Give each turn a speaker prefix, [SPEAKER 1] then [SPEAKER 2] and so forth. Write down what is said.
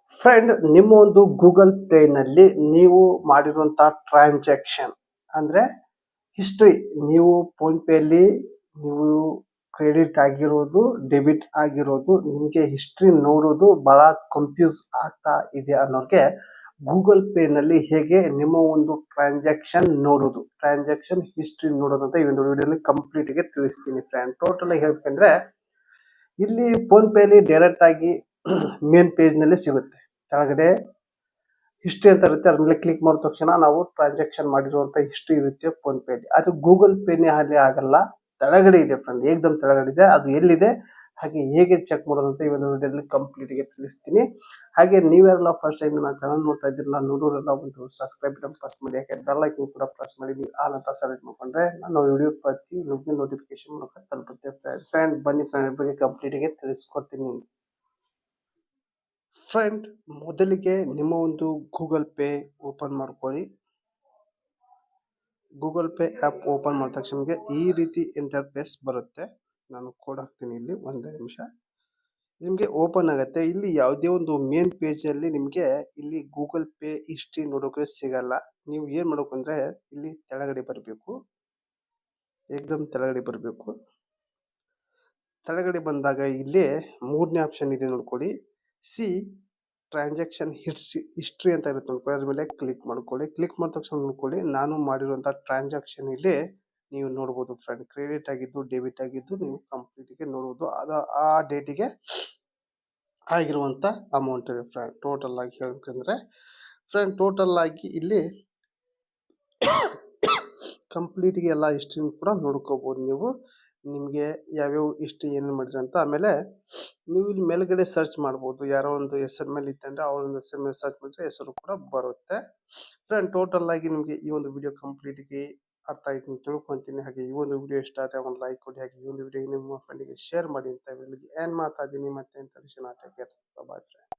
[SPEAKER 1] Friend, ನಿಮ್ಮ ಒಂದು Google ಪೇನಲ್ಲಿ ನೀವು ಮಾಡಿರುವಂತಹ ಟ್ರಾನ್ಸಾಕ್ಷನ್ ಅಂದ್ರೆ ಹಿಸ್ಟ್ರಿ, ನೀವು ಫೋನ್ ಪೇಯಲ್ಲಿ ನೀವು ಕ್ರೆಡಿಟ್ ಆಗಿರೋದು, ಡೆಬಿಟ್ ಆಗಿರೋದು, ನಿಮಗೆ ಹಿಸ್ಟ್ರಿ ನೋಡೋದು ಬಹಳ ಕನ್ಫ್ಯೂಸ್ ಆಗ್ತಾ ಇದೆ ಅನ್ನೋರಿಗೆ ಗೂಗಲ್ ಪೇನಲ್ಲಿ ಹೇಗೆ ನಿಮ್ಮ ಒಂದು ಟ್ರಾನ್ಸಾಕ್ಷನ್ ನೋಡೋದು, ಟ್ರಾನ್ಸಾಕ್ಷನ್ ಹಿಸ್ಟ್ರಿ ನೋಡೋದು ಅಂತ ಈ ಒಂದು ವಿಡಿಯೋದಲ್ಲಿ ಕಂಪ್ಲೀಟ್ ಆಗಿ ತಿಳಿಸ್ತೀನಿ ಫ್ರೆಂಡ್. ಟೋಟಲ್ ಆಗಿ ಹೇಳ್ಬೇಕಂದ್ರೆ ಇಲ್ಲಿ ಫೋನ್ ಪೇಲಿ ಡೈರೆಕ್ಟ್ ಆಗಿ ಮೇನ್ ಪೇಜ್ ನಲ್ಲಿ ಸಿಗುತ್ತೆ. ಕೆಳಗಡೆ ಹಿಸ್ಟ್ರಿ ಅಂತ ಇರುತ್ತೆ, ಅದ್ರ ಮೇಲೆ ಕ್ಲಿಕ್ ಮಾಡಿದ ತಕ್ಷಣ ನಾವು ಟ್ರಾನ್ಸಾಕ್ಷನ್ ಮಾಡಿರುವಂತ ಹಿಸ್ಟ್ರಿ ಇರುತ್ತೆ ಫೋನ್ ಪೇಲಿ. ಅದು ಗೂಗಲ್ ಪೇನೇ ಅಲ್ಲಿ ಆಗಲ್ಲ, ತೆಳಗಡೆ ಇದೆ ಫ್ರೆಂಡ್, ಏಕ್ದಮ್ ತೆಳಗಡೆ ಇದೆ. ಅದು ಎಲ್ಲಿದೆ ಹಾಗೆ ಹೇಗೆ ಚೆಕ್ ಮಾಡೋದು ಅಂತ ಈ ಒಂದು ವಿಡಿಯೋದಲ್ಲಿ ಕಂಪ್ಲೀಟ್ ಆಗಿ ತಿಳಿಸ್ತೀನಿ. ಹಾಗೆ ನೀವೆಲ್ಲ ಫಸ್ಟ್ ಟೈಮ್ ನನ್ನ ಚಾನಲ್ ನೋಡ್ತಾ ಇದ್ದಿರಲ್ಲ, ನೋಡೋರೆಲ್ಲ ಒಂದು ಸಬ್ಸ್ಕ್ರೈಬ್ ಬಟನ್ ಪ್ರೆಸ್ ಮಾಡಿ, ಯಾಕೆ ಬೆಲ್ ಐಕನ್ ಕೂಡ ಪ್ರೆಸ್ ಮಾಡಿ, ನೀವು ಆಲ್ ಅಂತ ಸೆಲೆಕ್ಟ್ ಮಾಡ್ಕೊಂಡ್ರೆ ನಾನು ವಿಡಿಯೋ ಪ್ರತಿ ನೋಟಿಫಿಕೇಶನ್ ಮೂಲಕ ತಲುಪುತ್ತೆ ಫ್ರೆಂಡ್. ಬನ್ನಿ ಫ್ರೆಂಡ್, ಬಗ್ಗೆ ಕಂಪ್ಲೀಟ್ ಆಗಿ ತಿಳಿಸ್ಕೊಡ್ತೀನಿ ಫ್ರೆಂಡ್. ಮೊದಲಿಗೆ ನಿಮ್ಮ ಒಂದು ಗೂಗಲ್ ಪೇ ಓಪನ್ ಮಾಡ್ಕೊಳ್ಳಿ. ಗೂಗಲ್ ಪೇ ಆ್ಯಪ್ ಓಪನ್ ಮಾಡಿದ ತಕ್ಷಣ ನಿಮಗೆ ಈ ರೀತಿ ಇಂಟರ್ಫೇಸ್ ಬರುತ್ತೆ. ನಾನು ಕೋಡ್ ಹಾಕ್ತೀನಿ ಇಲ್ಲಿ, ಒಂದೇ ನಿಮಿಷ. ನಿಮಗೆ ಓಪನ್ ಆಗುತ್ತೆ. ಇಲ್ಲಿ ಯಾವುದೇ ಒಂದು ಮೇನ್ ಪೇಜಲ್ಲಿ ನಿಮಗೆ ಇಲ್ಲಿ ಗೂಗಲ್ ಪೇ ಹಿಸ್ಟ್ರಿ ನೋಡೋಕೆ ಸಿಗಲ್ಲ. ನೀವು ಏನು ಮಾಡಬೇಕು ಅಂದರೆ ಇಲ್ಲಿ ತೆಳಗಡೆ ಬರಬೇಕು, ಏಕ್ದಮ್ ತೆಳಗಡೆ ಬರಬೇಕು. ತೆಳಗಡೆ ಬಂದಾಗ ಇಲ್ಲಿ ಮೂರನೇ ಆಪ್ಷನ್ ಇದೆ ನೋಡ್ಕೊಳ್ಳಿ, ಸಿ ಟ್ರಾನ್ಸಾಕ್ಷನ್ ಹಿಸ್ಟ್ರಿ ಅಂತ ಇರುತ್ತೆ ನೋಡ್ಕೊಳ್ಳಿ. ಅದ್ರ ಮೇಲೆ ಕ್ಲಿಕ್ ಮಾಡ್ಕೊಳ್ಳಿ. ಕ್ಲಿಕ್ ಮಾಡಿದ ತಕ್ಷಣ ನೋಡ್ಕೊಳ್ಳಿ, ನಾನು ಮಾಡಿರುವಂಥ ಟ್ರಾನ್ಸಾಕ್ಷನ್ ಇಲ್ಲಿ ನೀವು ನೋಡ್ಬೋದು ಫ್ರೆಂಡ್. ಕ್ರೆಡಿಟ್ ಆಗಿದ್ದು, ಡೆಬಿಟ್ ಆಗಿದ್ದು ನೀವು ಕಂಪ್ಲೀಟ್ಗೆ ನೋಡ್ಬೋದು. ಅದು ಆ ಡೇಟಿಗೆ ಆಗಿರುವಂಥ ಅಮೌಂಟ್ ಇದೆ ಫ್ರೆಂಡ್. ಟೋಟಲ್ ಆಗಿ ಹೇಳ್ಬೇಕಂದ್ರೆ ಫ್ರೆಂಡ್, ಟೋಟಲ್ ಆಗಿ ಇಲ್ಲಿ ಕಂಪ್ಲೀಟ್ಗೆ ಎಲ್ಲ ಹಿಸ್ಟ್ರಿನೂ ಕೂಡ ನೋಡ್ಕೋಬೋದು ನೀವು. ನಿಮಗೆ ಯಾವ್ಯಾವ ಹಿಸ್ಟ್ರಿ ಏನೇನು ಮಾಡಿರಿ ಅಂತ. ಆಮೇಲೆ ನೀವು ಇಲ್ಲಿ ಮೇಲ್ಗಡೆ ಸರ್ಚ್ ಮಾಡ್ಬೋದು, ಯಾರೋ ಒಂದು ಹೆಸರು ಮೇಲೆ ಇತ್ತಂದ್ರೆ ಅವ್ರ ಒಂದು ಹೆಸರು ಮೇಲೆ ಸರ್ಚ್ ಮಾಡಿದ್ರೆ ಹೆಸರು ಕೂಡ ಬರುತ್ತೆ ಫ್ರೆಂಡ್. ಟೋಟಲ್ ಆಗಿ ನಿಮಗೆ ಈ ಒಂದು ವಿಡಿಯೋ ಕಂಪ್ಲೀಟ್ಗೆ ಅರ್ಥ ಆಯ್ತು ಅಂತ ತಿಳ್ಕೊತೀನಿ. ಹಾಗೆ ಈ ಒಂದು ವಿಡಿಯೋ ಇಷ್ಟ ಆದರೆ ಒಂದು ಲೈಕ್ ಕೊಡಿ, ಹಾಗೆ ಈ ಒಂದು ವಿಡಿಯೋ ನಿಮ್ಮ ಫ್ರೆಂಡಿಗೆ ಶೇರ್ ಮಾಡಿ ಅಂತ ಹೇಳಿ ಏನು ಮಾಡ್ತಾ ಇದ್ದೀನಿ. ಮತ್ತೆ ಬಾಯ್ ಫ್ರೆಂಡ್.